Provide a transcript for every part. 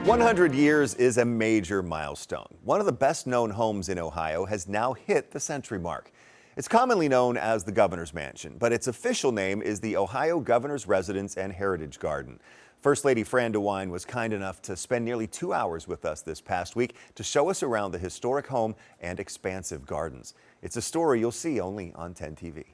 100 years is a major milestone. One of the best-known homes in Ohio has now hit the century mark. It's commonly known as the Governor's Mansion, but its official name is the Ohio Governor's Residence and Heritage Garden. First Lady Fran DeWine was kind enough to spend nearly 2 hours with us this past week to show us around the historic home and expansive gardens. It's a story you'll see only on 10 TV.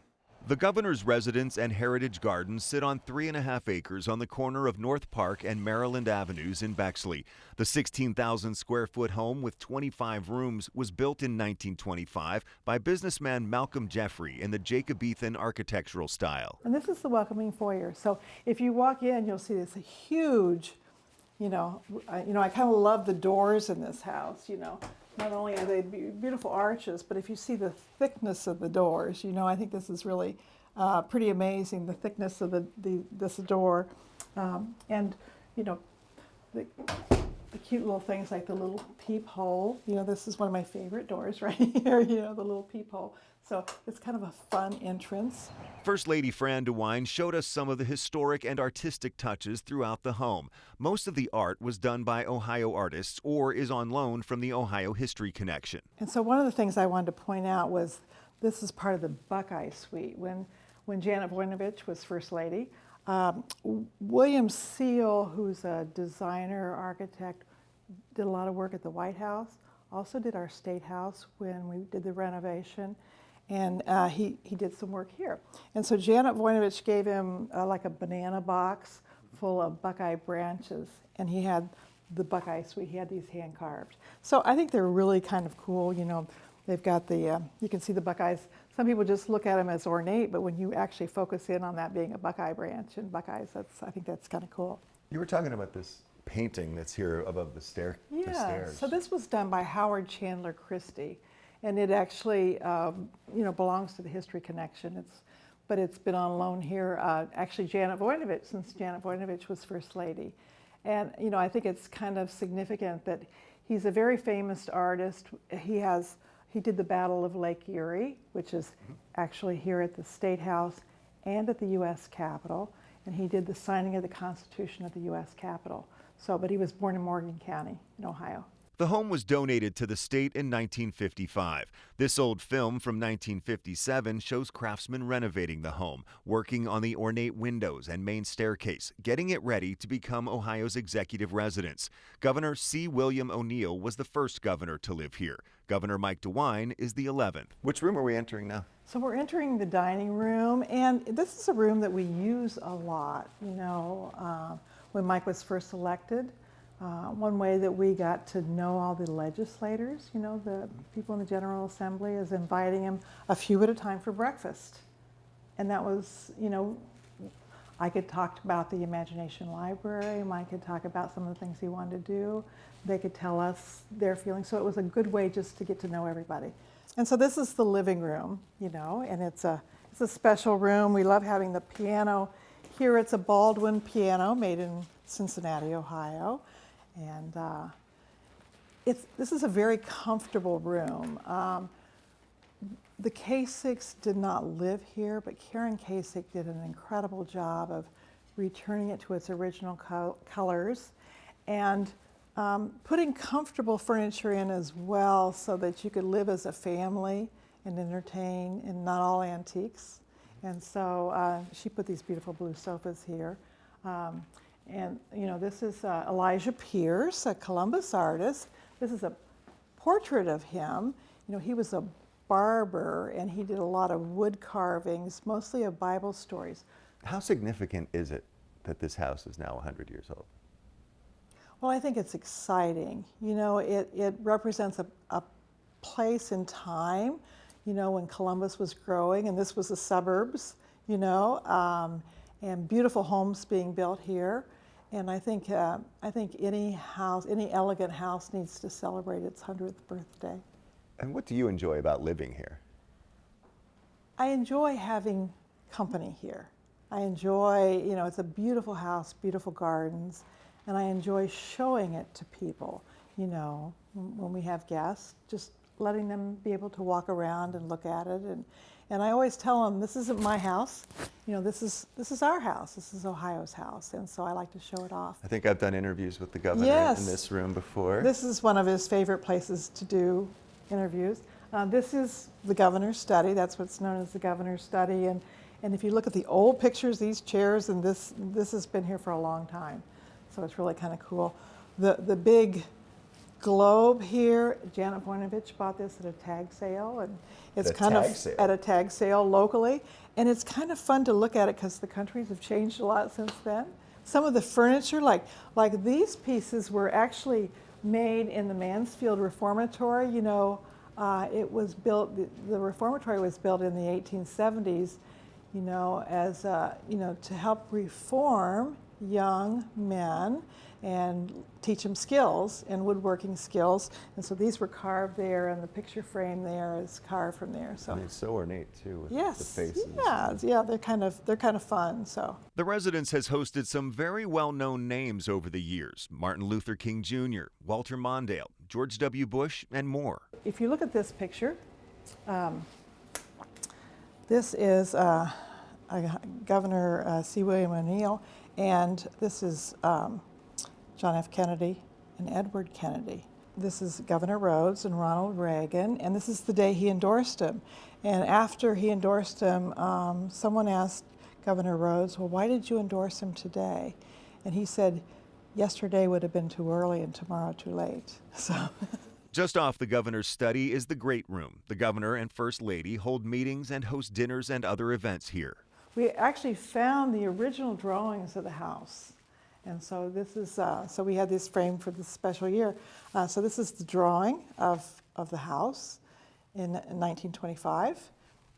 The Governor's Residence and Heritage Gardens sit on 3.5 acres on the corner of North Park and Maryland Avenues in Bexley. The 16,000 square foot home with 25 rooms was built in 1925 by businessman Malcolm Jeffrey in the Jacobean architectural style. And this is the welcoming foyer. So if you walk in, you'll see this huge, I kind of love the doors in this house, Not only are they beautiful arches, but if you see the thickness of the doors, I think this is really pretty amazing, the thickness of this door. And, the cute little things like the little peephole. This is one of my favorite doors right here, the little peephole. So it's kind of a fun entrance. First Lady Fran DeWine showed us some of the historic and artistic touches throughout the home. Most of the art was done by Ohio artists or is on loan from the Ohio History Connection. And so one of the things I wanted to point out was this is part of the Buckeye Suite. When Janet Voinovich was First Lady, William Seal, who's a designer, architect, did a lot of work at the White House, also did our State House when we did the renovation. And he did some work here. And so Janet Voinovich gave him like a banana box full of Buckeye branches, and he had the Buckeye Suite. He had these hand carved. So I think they're really kind of cool. They've got you can see the Buckeyes. Some people just look at them as ornate, but when you actually focus in on that being a Buckeye branch and Buckeyes, I think that's kind of cool. You were talking about this painting that's here above the stairs. So this was done by Howard Chandler Christie. And it actually, belongs to the History Connection. But it's been on loan here. Actually, Janet Voinovich, since Janet Voinovich was First Lady, and I think it's kind of significant that he's a very famous artist. He did the Battle of Lake Erie, which is actually here at the State House and at the U.S. Capitol, and he did the signing of the Constitution at the U.S. Capitol. But he was born in Morgan County, in Ohio. The home was donated to the state in 1955. This old film from 1957 shows craftsmen renovating the home, working on the ornate windows and main staircase, getting it ready to become Ohio's executive residence. Governor C. William O'Neill was the first governor to live here. Governor Mike DeWine is the 11th. Which room are we entering now? So we're entering the dining room, and this is a room that we use a lot, when Mike was first elected. One way that we got to know all the legislators, the people in the General Assembly, is inviting them a few at a time for breakfast. And that was, I could talk about the Imagination Library, Mike could talk about some of the things he wanted to do. They could tell us their feelings. So it was a good way just to get to know everybody. And so this is the living room, and it's a special room. We love having the piano. Here it's a Baldwin piano made in Cincinnati, Ohio. And this is a very comfortable room. The Kasichs did not live here, but Karen Kasich did an incredible job of returning it to its original colors and putting comfortable furniture in as well so that you could live as a family and entertain, and not all antiques. And so she put these beautiful blue sofas here. And this is Elijah Pierce, a Columbus artist. This is a portrait of him. He was a barber, and he did a lot of wood carvings, mostly of Bible stories. How significant is it that this house is now 100 years old? Well, I think it's exciting. It represents a place in time, when Columbus was growing, and this was the suburbs, and beautiful homes being built here. And I think any elegant house needs to celebrate its 100th birthday. And what do you enjoy about living here? I enjoy having company here. I enjoy, it's a beautiful house, beautiful gardens, and I enjoy showing it to people, when we have guests. letting them be able to walk around and look at it. And I always tell them, this isn't my house. You know, this is our house. This is Ohio's house. And so I like to show it off. I think I've done interviews with the governor Yes. in this room before. This is one of his favorite places to do interviews. This is the governor's study. That's what's known as the governor's study. And if you look at the old pictures, these chairs, and this has been here for a long time. So it's really kind of cool. The big globe here, Janet Voinovich bought this at a tag sale, and it's at a tag sale locally. And it's kind of fun to look at it because the countries have changed a lot since then. Some of the furniture, like these pieces, were actually made in the Mansfield Reformatory. You know, it was built. The reformatory was built in the 1870s. You know, as you know, to help reform young men and teach them skills and woodworking skills. And so these were carved there, and the picture frame there is carved from there. So I mean, it's so ornate too, with yes, the faces. Yeah, they're kind of fun. So The residence has hosted some very well-known names over the years: Martin Luther King Jr., Walter Mondale, George W. Bush, and more. if you look at this picture, this is Governor C. William O'Neill, and this is John F. Kennedy and Edward Kennedy. This is Governor Rhodes and Ronald Reagan, and this is the day he endorsed him. And after he endorsed him, someone asked Governor Rhodes, well, why did you endorse him today? And he said, yesterday would have been too early and tomorrow too late. So. Just off the governor's study is the Great Room. The governor and first lady hold meetings and host dinners and other events here. We actually found the original drawings of the house. And so this is, so we had this framed for this special year. So this is the drawing of the house in 1925.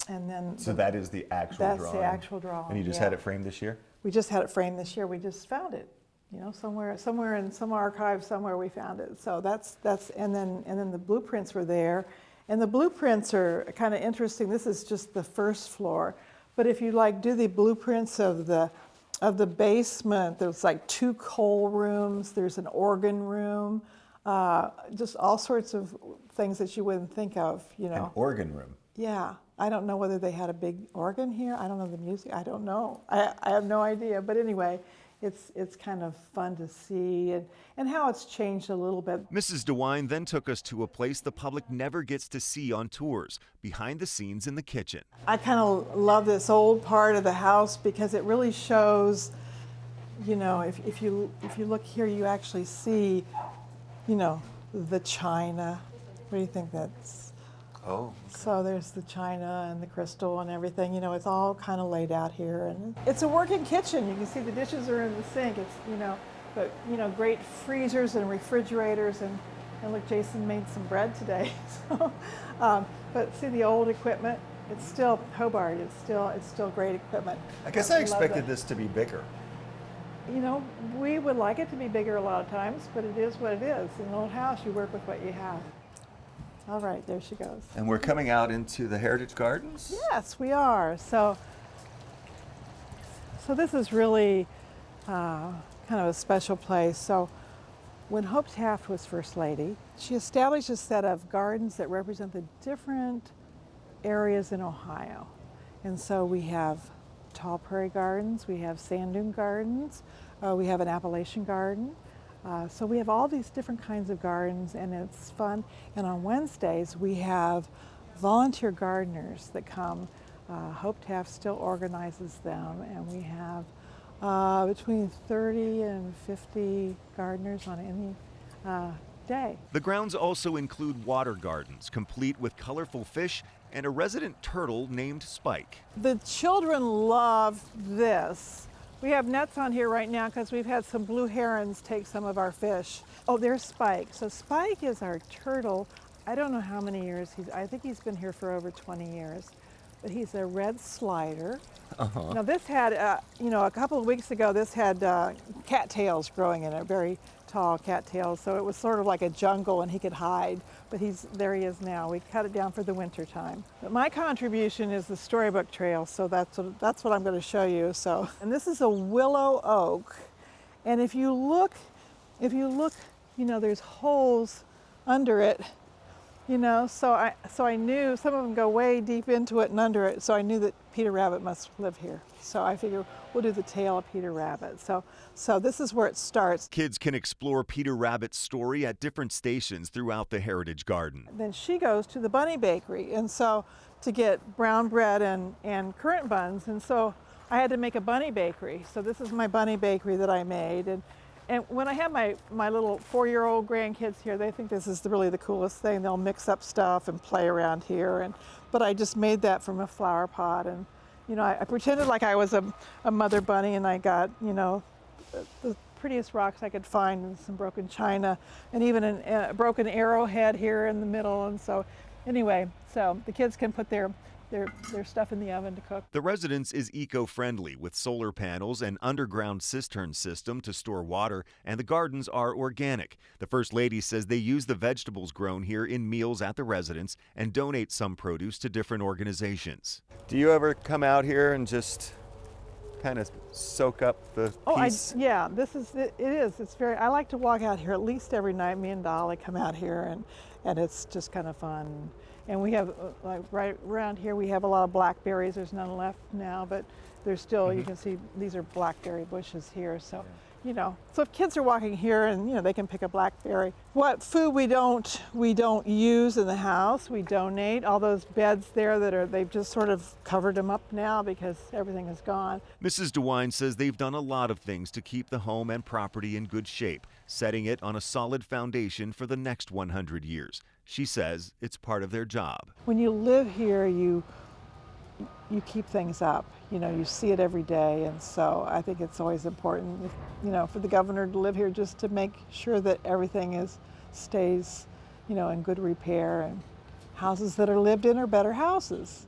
And then So that is the actual drawing? That's the actual drawing. And you just had it framed this year? We just had it framed this year. We just found it. You know, somewhere in some archive somewhere we found it. So that's and then the blueprints were there. And the blueprints are kind of interesting. This is just the first floor. But if you do the blueprints of the basement, there's like 2 coal rooms, there's an organ room, just all sorts of things that you wouldn't think of, you know. An organ room? Yeah. I don't know whether they had a big organ here. I don't know the music. I don't know. I have no idea. But anyway, it's kind of fun to see and how it's changed a little bit. Mrs. DeWine then took us to a place the public never gets to see on tours, behind the scenes in the kitchen. I kind of love this old part of the house because it really shows, you know, if you look here, you actually see, you know, the china. What do you think that's? Oh. So there's the china and the crystal and everything. You know, it's all kind of laid out here, and it's a working kitchen. You can see the dishes are in the sink. It's, you know, but you know, great freezers and refrigerators, and look, Jason made some bread today. So, but see the old equipment. It's still Hobart. It's still great equipment. I guess I expected this to be bigger. You know, we would like it to be bigger a lot of times, but it is what it is. In an old house, you work with what you have. All right, there she goes. And we're coming out into the Heritage Gardens? Yes, we are. So this is really kind of a special place. So when Hope Taft was First Lady, she established a set of gardens that represent the different areas in Ohio. And so we have tall prairie gardens, we have sand dune gardens, we have an Appalachian garden. So we have all these different kinds of gardens, and it's fun. And on Wednesdays, we have volunteer gardeners that come. Hope Taft still organizes them, and we have between 30 and 50 gardeners on any day. The grounds also include water gardens, complete with colorful fish and a resident turtle named Spike. The children love this. We have nets on here right now because we've had some blue herons take some of our fish. Oh, there's Spike. So Spike is our turtle. I don't know how many years I think he's been here for over 20 years. But he's a red slider. Uh-huh. Now this had, you know, a couple of weeks ago, this had cattails growing in it, very tall cattails. So it was sort of like a jungle, and he could hide. But there he is now. We cut it down for the winter time. But my contribution is the Storybook Trail, so that's what I'm going to show you. So, and this is a willow oak, and if you look, you know, there's holes under it You know, so I knew some of them go way deep into it and under it, so I knew that Peter Rabbit must live here. So I figured we'll do the tale of Peter Rabbit. So this is where it starts. Kids can explore Peter Rabbit's story at different stations throughout the Heritage Garden. Then she goes to the bunny bakery, and so to get brown bread and currant buns, and so I had to make a bunny bakery. So this is my bunny bakery that I made, and when I have my little 4-year-old grandkids here, they think this is really the coolest thing. They'll mix up stuff and play around here, but I just made that from a flower pot, and you know, I pretended like I was a mother bunny, and I got, you know, the prettiest rocks I could find and some broken china, and even a broken arrowhead here in the middle. And so anyway, so the kids can put their stuff in the oven to cook. The residence is eco-friendly with solar panels and underground cistern system to store water, and the gardens are organic. The First Lady says they use the vegetables grown here in meals at the residence and donate some produce to different organizations. Do you ever come out here and just kind of soak up the peace? Yeah, it is. It's very, I like to walk out here at least every night. Me and Dolly come out here, and it's just kind of fun. And we have, like right around here, we have a lot of blackberries. There's none left now, but there's still, you can see these are blackberry bushes here. So, you know, so if kids are walking here and, you know, they can pick a blackberry. What food we don't use in the house, we donate. All those beds there they've just sort of covered them up now because everything is gone. Mrs. DeWine says they've done a lot of things to keep the home and property in good shape, setting it on a solid foundation for the next 100 years. She says it's part of their job. When you live here, you keep things up. You know, you see it every day, and so I think it's always important, you know, for the governor to live here just to make sure that everything stays, you know, in good repair, and houses that are lived in are better houses.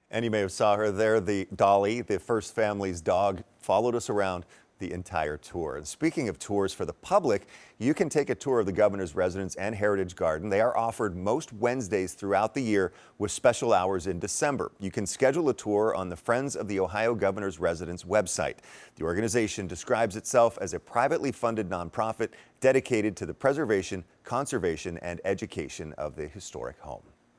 And you may have saw her there, the Dolly, the First Family's dog, followed us around the entire tour. And speaking of tours for the public, you can take a tour of the governor's residence and Heritage Garden. They are offered most Wednesdays throughout the year with special hours in December. You can schedule a tour on the Friends of the Ohio Governor's Residence website. The organization describes itself as a privately funded nonprofit dedicated to the preservation, conservation, and education of the historic home.